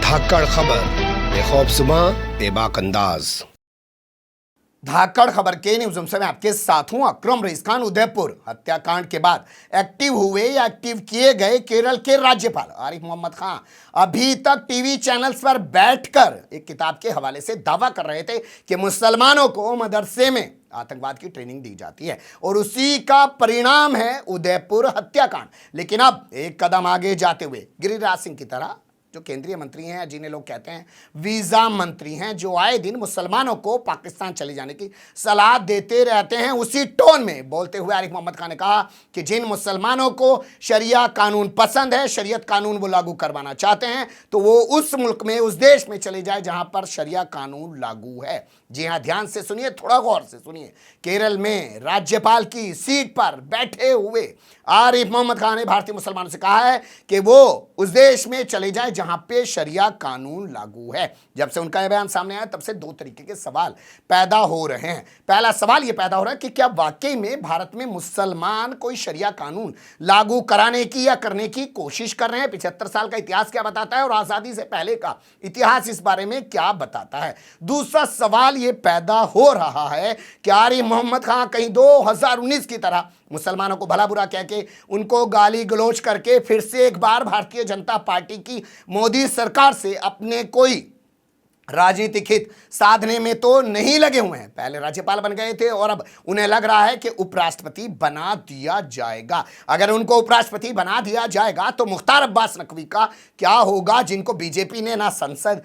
धाकड़ खबर बेखौफजुमा बेबाक अंदाज। धाकड़ खबर के न्यूज़ रूम से मैं आपके साथ हूं अकरम रईस खान। उदयपुर हत्याकांड के बाद एक्टिव हुए या एक्टिव किए गए केरल के राज्यपाल आरिफ मोहम्मद खान अभी तक टीवी चैनल्स पर बैठकर एक किताब के हवाले से दावा कर रहे थे कि मुसलमानों को मदरसे में आतंकवाद की ट्रेनिंग दी जाती है और उसी का परिणाम है उदयपुर हत्याकांड। लेकिन अब एक कदम आगे जाते हुए गिरिराज सिंह की तरह जो केंद्रीय मंत्री हैं, जिन्हें लोग कहते हैं वीजा मंत्री हैं, जो आए दिन मुसलमानों को पाकिस्तान चले जाने की सलाह देते रहते हैं, उसी टोन में बोलते हुए आरिफ मोहम्मद खान ने कहा कि जिन मुसलमानों को शरिया कानून पसंद है, शरीयत कानून वो लागू करवाना चाहते हैं, तो वो उस मुल्क में, उस देश में चले जाए जहां पर शरिया कानून लागू है। जी हां, ध्यान से सुनिए, थोड़ा गौर से सुनिए। केरल में राज्यपाल की सीट पर बैठे हुए आरिफ मोहम्मद खान ने भारतीय मुसलमानों से कहा है कि वो उस देश में चले जाएं जहां पे शरिया कानून लागू है। जब से उनका यह बयान सामने आया तब से दो तरीके के सवाल पैदा हो रहे हैं। पहला सवाल यह पैदा हो रहा है कि क्या वाकई में भारत में मुसलमान कोई शरिया कानून लागू कराने की या करने की कोशिश कर रहे हैं? 75 साल का इतिहास क्या बताता है और आजादी से पहले का इतिहास इस बारे में क्या बताता है? दूसरा सवाल यह पैदा हो रहा है कि आरिफ मोहम्मद खान कहीं 2019 की तरह मुसलमानों को भला बुरा कह के, उनको गाली गलौज करके फिर से एक बार भारतीय जनता पार्टी की मोदी सरकार से अपने कोई राजनीतिक हित साधने में तो नहीं लगे हुए हैं। पहले राज्यपाल बन गए थे और अब उन्हें लग रहा है कि उपराष्ट्रपति बना दिया जाएगा। अगर उनको उपराष्ट्रपति बना दिया जाएगा तो मुख्तार अब्बास नकवी का क्या होगा, जिनको बीजेपी ने ना संसद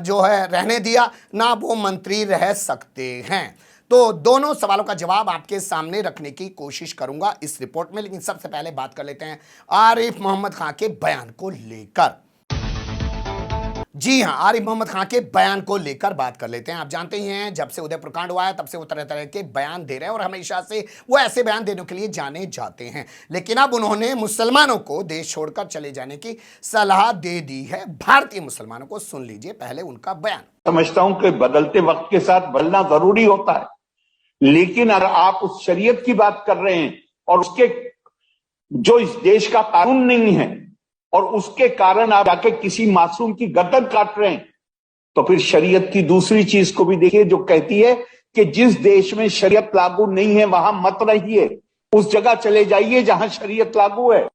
जो है रहने दिया, ना वो मंत्री रह सकते हैं? तो दोनों सवालों का जवाब आपके सामने रखने की कोशिश करूंगा इस रिपोर्ट में। लेकिन सबसे पहले बात कर लेते हैं आरिफ मोहम्मद खान के बयान को लेकर। जी हां, आरिफ मोहम्मद खान के बयान को लेकर बात कर लेते हैं। आप जानते ही हैं, जब से उदयपुर कांड हुआ है तब से वो तरह तरह के बयान दे रहे हैं और हमेशा से वो ऐसे बयान देने के लिए जाने जाते हैं। लेकिन अब उन्होंने मुसलमानों को देश छोड़कर चले जाने की सलाह दे दी है भारतीय मुसलमानों को। सुन लीजिए पहले उनका बयान। समझता हूं कि बदलते वक्त के साथ बदलना जरूरी होता है, लेकिन अगर आप उस शरीयत की बात कर रहे हैं और उसके जो इस देश का कानून नहीं है और उसके कारण आप जाके किसी मासूम की गर्दन काट रहे हैं, तो फिर शरीयत की दूसरी चीज को भी देखिए जो कहती है कि जिस देश में शरीयत लागू नहीं है वहां मत रहिए, उस जगह चले जाइए जहां शरीयत लागू है।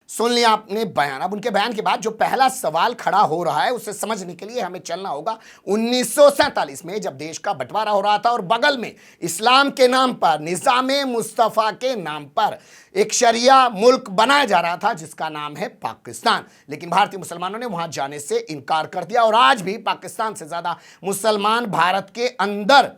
सुन लिया आपने बयान। अब उनके बयान के बाद जो पहला सवाल खड़ा हो रहा है उसे समझने के लिए हमें चलना होगा 1947 में, जब देश का बंटवारा हो रहा था और बगल में इस्लाम के नाम पर, निज़ामे मुस्तफ़ा के नाम पर एक शरिया मुल्क बनाया जा रहा था जिसका नाम है पाकिस्तान। लेकिन भारतीय मुसलमानों ने वहां जाने से इनकार कर दिया और आज भी पाकिस्तान से ज्यादा मुसलमान भारत के अंदर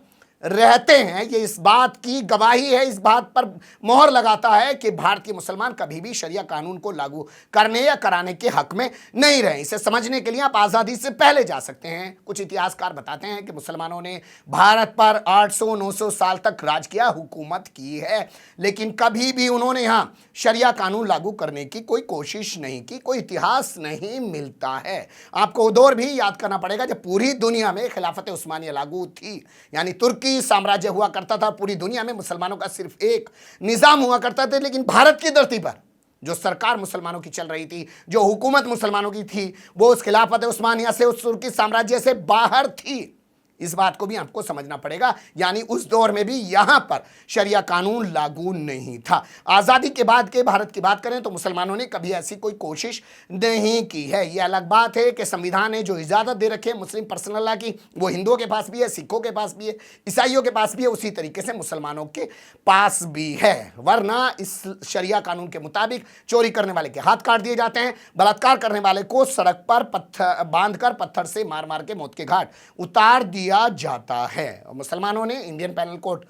रहते हैं। ये इस बात की गवाही है, इस बात पर मोहर लगाता है कि भारतीय मुसलमान कभी भी शरिया कानून को लागू करने या कराने के हक में नहीं रहे। इसे समझने के लिए आप आज़ादी से पहले जा सकते हैं। कुछ इतिहासकार बताते हैं कि मुसलमानों ने भारत पर 800-900 साल तक राज किया, हुकूमत की है, लेकिन कभी भी उन्होंने यहाँ शरिया कानून लागू करने की कोई कोशिश नहीं की। कोई इतिहास नहीं मिलता है। आपको वो दौर भी याद करना पड़ेगा जब पूरी दुनिया में खिलाफत उस्मानिया लागू थी, यानी तुर्की साम्राज्य हुआ करता था। पूरी दुनिया में मुसलमानों का सिर्फ एक निजाम हुआ करता था, लेकिन भारत की धरती पर जो सरकार मुसलमानों की चल रही थी, जो हुकूमत मुसलमानों की थी, वो उस खिलाफत उस्मानिया से, उस तुर्की साम्राज्य से बाहर थी। इस बात को भी आपको समझना पड़ेगा, यानी उस दौर में भी यहां पर शरिया कानून लागू नहीं था। आज़ादी के बाद के भारत की बात करें तो मुसलमानों ने कभी ऐसी कोई कोशिश नहीं की है। यह अलग बात है कि संविधान ने जो इजाज़त दे रखी है मुस्लिम पर्सनल लॉ की, वो हिंदुओं के पास भी है, सिखों के पास भी है, ईसाइयों के पास भी है, उसी तरीके से मुसलमानों के पास भी है। वरना इस शरिया कानून के मुताबिक चोरी करने वाले के हाथ काट दिए जाते हैं, बलात्कार करने वाले को सड़क पर पत्थर बांधकर पत्थर से मार मार के मौत के घाट उतार दिया जाता है। मुसलमानों ने इंडियन पेनल कोड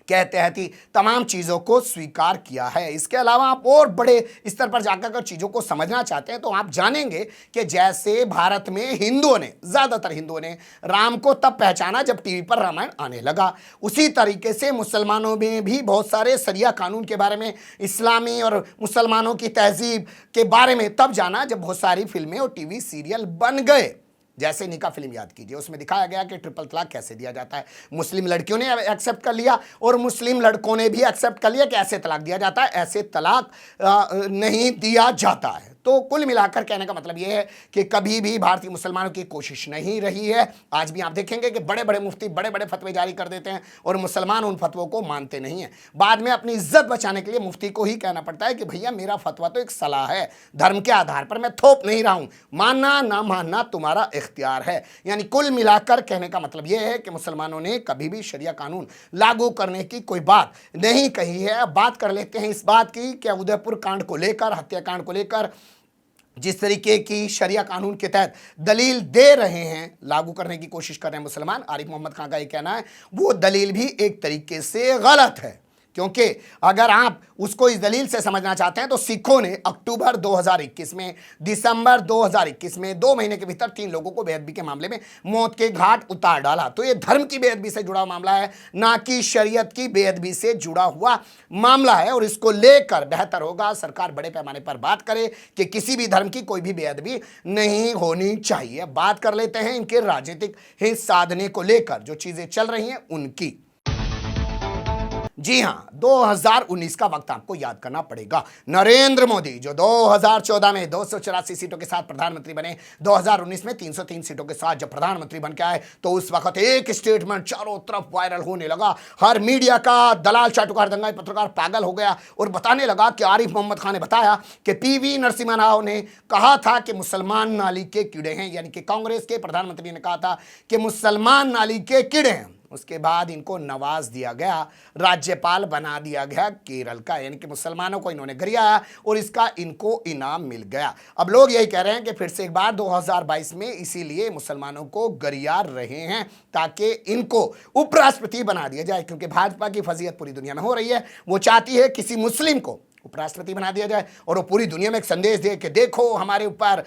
के तहत ही तमाम चीज़ों को स्वीकार किया है। इसके अलावा आप और बड़े स्तर पर जाकर अगर चीज़ों को समझना चाहते हैं तो आप जानेंगे कि जैसे भारत में हिंदुओं ने, ज़्यादातर हिंदुओं ने राम को तब पहचाना जब टीवी पर रामायण आने लगा, उसी तरीके से मुसलमानों में भी बहुत सारे शरिया कानून के बारे में, इस्लामी और मुसलमानों की तहजीब के बारे में तब जाना जब बहुत सारी फिल्में और टीवी सीरियल बन गए। जैसे निका फिल्म याद कीजिए, उसमें दिखाया गया कि ट्रिपल तलाक कैसे दिया जाता है। मुस्लिम लड़कियों ने एक्सेप्ट कर लिया और मुस्लिम लड़कों ने भी एक्सेप्ट कर लिया कि ऐसे तलाक दिया जाता है, ऐसे तलाक नहीं दिया जाता है। तो कुल मिलाकर कहने का मतलब यह है कि कभी भी भारतीय मुसलमानों की कोशिश नहीं रही है। आज भी आप देखेंगे कि बड़े बड़े मुफ्ती बड़े बड़े फतवे जारी कर देते हैं और मुसलमान उन फतवों को मानते नहीं है। बाद में अपनी इज्जत बचाने के लिए मुफ्ती को ही कहना पड़ता है कि भैया मेरा फतवा तो एक सलाह है, धर्म के आधार पर मैं थोप नहीं रहा हूं, मानना ना मानना तुम्हारा इख्तियार है। यानी कुल मिलाकर कहने का मतलब यह है कि मुसलमानों ने कभी भी शरिया कानून लागू करने की कोई बात नहीं कही है। अब बात कर लेते हैं इस बात की कि उदयपुर कांड को लेकर, हत्याकांड को लेकर जिस तरीके की शरिया कानून के तहत दलील दे रहे हैं, लागू करने की कोशिश कर रहे हैं मुसलमान, आरिफ मोहम्मद खान का ये कहना है वो दलील भी एक तरीके से गलत है। क्योंकि अगर आप उसको इस दलील से समझना चाहते हैं तो सिखों ने अक्टूबर 2021 में, दिसंबर 2021 में 2 महीने के भीतर 3 लोगों को बेअदबी के मामले में मौत के घाट उतार डाला। तो ये धर्म की बेअदबी से जुड़ा मामला है, ना कि शरीयत की बेअदबी से जुड़ा हुआ मामला है। और इसको लेकर बेहतर होगा सरकार बड़े पैमाने पर बात करे कि किसी भी धर्म की कोई भी बेअदबी नहीं होनी चाहिए। बात कर लेते हैं इनके राजनीतिक हित साधने को लेकर जो चीजें चल रही हैं उनकी। जी हां, 2019 का वक्त आपको याद करना पड़ेगा। नरेंद्र मोदी जो 2014 में 284 सीटों के साथ प्रधानमंत्री बने, 2019 में 303 सीटों के साथ जब प्रधानमंत्री बन के आए तो उस वक्त एक स्टेटमेंट चारों तरफ वायरल होने लगा। हर मीडिया का दलाल, चाटुकार, दंगाई पत्रकार पागल हो गया और बताने लगा कि आरिफ मोहम्मद खान ने बताया कि पीवी नरसिम्हा राव ने कहा था कि मुसलमान नाली के कीड़े हैं। यानी कि कांग्रेस के प्रधानमंत्री ने कहा था कि मुसलमान नाली के कीड़े हैं। उसके बाद इनको नवाज दिया गया, राज्यपाल बना दिया गया केरल का। यानी कि मुसलमानों को इन्होंने गरियाया और इसका इनको इनाम मिल गया। अब लोग यही कह रहे हैं कि फिर से एक बार 2022 में इसीलिए मुसलमानों को गरिया रहे हैं ताकि इनको उपराष्ट्रपति बना दिया जाए। क्योंकि भाजपा की फजीहत पूरी दुनिया में हो रही है, वो चाहती है किसी मुस्लिम को उपराष्ट्रपति बना दिया जाए और वो पूरी दुनिया में एक संदेश दे कि देखो हमारे ऊपर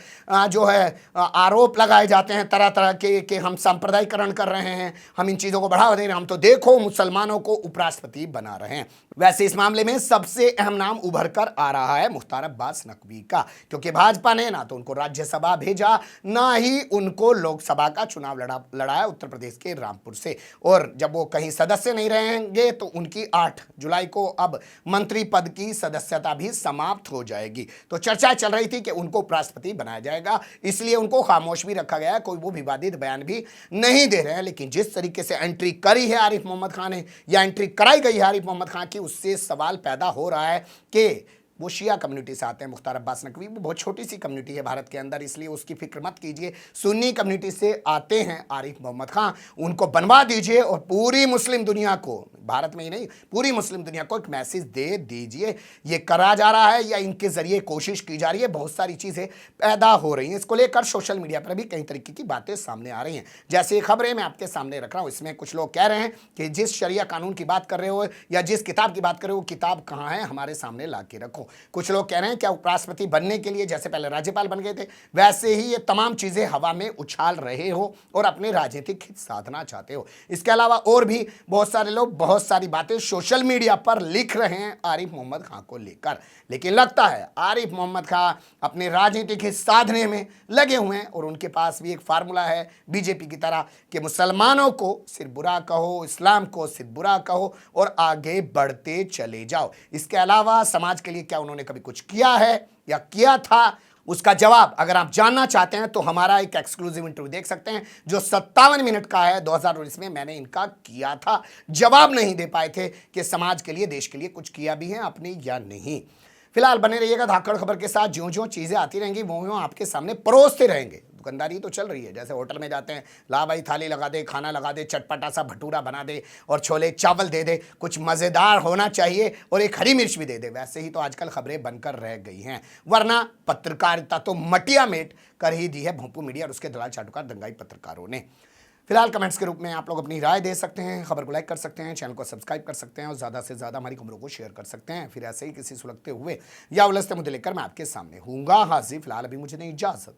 जो है आरोप लगाए जाते हैं तरह तरह के कि हम सांप्रदायिकरण कर रहे हैं, हम इन चीज़ों को बढ़ावा दे रहे हैं, हम तो देखो मुसलमानों को उपराष्ट्रपति बना रहे हैं। वैसे इस मामले में सबसे अहम नाम उभर कर आ रहा है मुख्तार अब्बास नकवी का। क्योंकि भाजपा ने ना तो उनको राज्यसभा भेजा, ना ही उनको लोकसभा का चुनाव लड़ाया उत्तर प्रदेश के रामपुर से। और जब वो कहीं सदस्य नहीं रहेंगे तो उनकी 8 जुलाई को अब मंत्री पद की सदस्यता भी समाप्त हो जाएगी। तो चर्चा चल रही थी कि उनको उपराष्ट्रपति बनाया जाएगा, इसलिए उनको खामोश भी रखा गया है, कोई वो विवादित बयान भी नहीं दे रहे हैं। लेकिन जिस तरीके से एंट्री करी है आरिफ मोहम्मद खान ने या एंट्री कराई गई है आरिफ मोहम्मद खान की, उससे सवाल पैदा हो रहा है कि वो शिया कम्युनिटी से आते हैं। मुख्तार अब्बास नकवी वो बहुत छोटी सी कम्युनिटी है भारत के अंदर, इसलिए उसकी फिक्र मत कीजिए। सुन्नी कम्युनिटी से आते हैं आरिफ मोहम्मद खान, उनको बनवा दीजिए और पूरी मुस्लिम दुनिया को, भारत में ही नहीं पूरी मुस्लिम दुनिया को एक मैसेज दे दीजिए। ये करा जा रहा है या इनके जरिए कोशिश की जा रही है, बहुत सारी चीज़ें पैदा हो रही हैं। इसको लेकर सोशल मीडिया पर भी कई तरीके की बातें सामने आ रही हैं। जैसे ये खबरें मैं आपके सामने रख रहा हूँ, इसमें कुछ लोग कह रहे हैं कि जिस शरिया कानून की बात कर रहे हो या जिस किताब की बात कर रहे हो, किताब कहाँ है, हमारे सामने ला के रखो। कुछ लोग कह रहे हैं क्या उपराष्ट्रपति बनने के लिए जैसे पहले राज्यपाल बन गए थे वैसे ही ये तमाम चीजें हवा में उछाल रहे हो और अपने राजनीतिक हित साधना चाहते हो। इसके अलावा और भी बहुत सारे लोग बहुत सारी बातें सोशल मीडिया पर लिख रहे हैं आरिफ मोहम्मद खान को लेकर। लेकिन लगता है आरिफ मोहम्मद खान अपने राजनीतिक हित साधने में लगे हुए हैं और उनके पास भी एक फार्मूला है बीजेपी की तरह कि मुसलमानों को सिर्फ बुरा कहो, इस्लाम को सिर्फ बुरा कहो और आगे बढ़ते चले जाओ। इसके अलावा समाज के लिए क्या उन्होंने कभी कुछ किया है या किया था, उसका जवाब अगर आप जानना चाहते हैं तो हमारा एक एक्सक्लूसिव इंटरव्यू देख सकते हैं जो 57 मिनट का है। 2019 में मैंने इनका किया था, जवाब नहीं दे पाए थे कि समाज के लिए, देश के लिए कुछ किया भी है आपने या नहीं। फिलहाल बने रहिएगा धाकड़ खबर के साथ, ज्यों ज्यों चीजें आती रहेंगी वो आपके सामने परोसते रहेंगे। दुकानदारी तो चल रही है, जैसे होटल में जाते हैं, ला भाई थाली लगा दे, खाना लगा दे, चटपटा सा भटूरा बना दे और छोले चावल दे दे, कुछ मज़ेदार होना चाहिए और एक हरी मिर्च भी दे दे। वैसे ही तो आजकल खबरें बनकर रह गई हैं, वरना पत्रकारिता तो मटिया मेट कर ही दी है भोंपू मीडिया और उसके दलाल चाटुकार दंगाई पत्रकारों ने। फिलहाल कमेंट्स के रूप में आप लोग अपनी राय दे सकते हैं, खबर को लाइक कर सकते हैं, चैनल को सब्सक्राइब कर सकते हैं और ज़्यादा से ज़्यादा हमारी खबरों को शेयर कर सकते हैं। फिर ऐसे ही किसी सुलगते हुए या उलझते मुद्दे लेकर मैं आपके सामने हूँगा हाजिर। फिलहाल अभी मुझे नहीं इजाज़त।